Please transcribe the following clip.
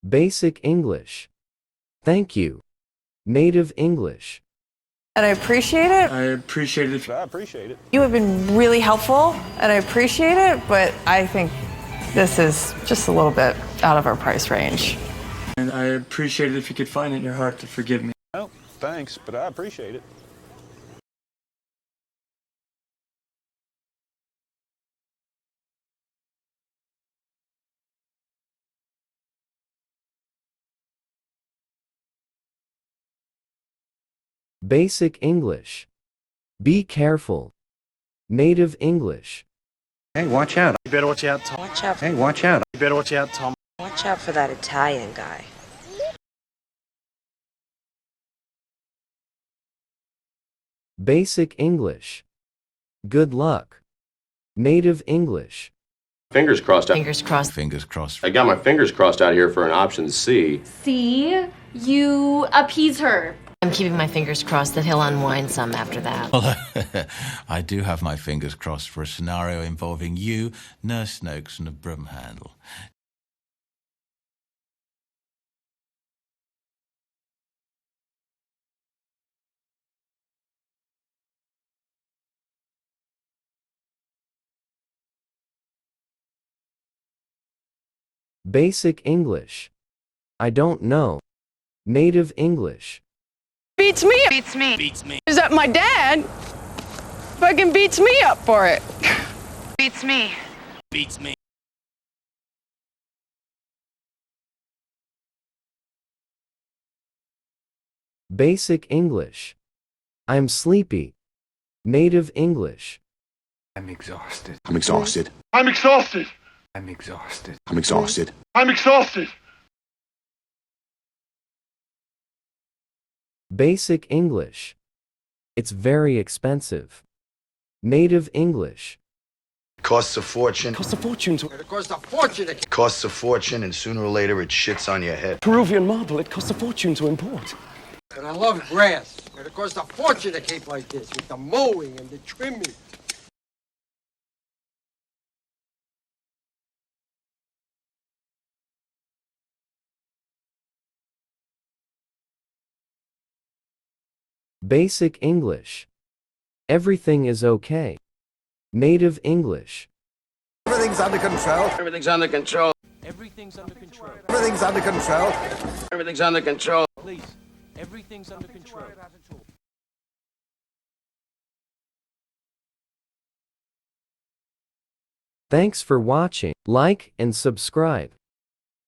Basic English. Thank you. Native English. And I appreciate it. I appreciate it. I appreciate it. You have been really helpful, and I appreciate it, but I think this is just a little bit out of our price range. And I appreciate it if you could find it in your heart to forgive me. Well, thanks, but I appreciate it. Basic English. Be careful. Native English. Hey, watch out. You better watch out, Tom. Watch out. Hey, watch out. You better watch out, Tom. Watch out for that Italian guy. Basic English. Good luck. Native English. Fingers crossed out. Fingers crossed. Fingers crossed. I got my fingers crossed out here for an option C. See? You appease her. I'm keeping my fingers crossed that he'll unwind some after that. Well, I do have my fingers crossed for a scenario involving you, Nurse Snokes, and a broom handle. Basic English. I don't know. Native English. Beats me up. Beats me. Beats me. Is that my dad? Fucking beats me up for it. Beats me. Beats me. Basic English. I'm sleepy. Native English. I'm exhausted. I'm exhausted. I'm exhausted. I'm exhausted. I'm exhausted. I'm exhausted. Basic English. It's very expensive. Native English. Costs a fortune. Costs a fortune to... It costs a fortune. Costs a fortune, and sooner or later it shits on your head. Peruvian marble, it costs a fortune to import. And I love grass. And it costs a fortune to keep like this, with the mowing and the trimming. Basic English. Everything is okay. Native English. Everything's under control. Everything's under control. Everything's under control. Everything's under control. Everything's under control. Please. Everything's under control. Thanks for watching. Like and subscribe.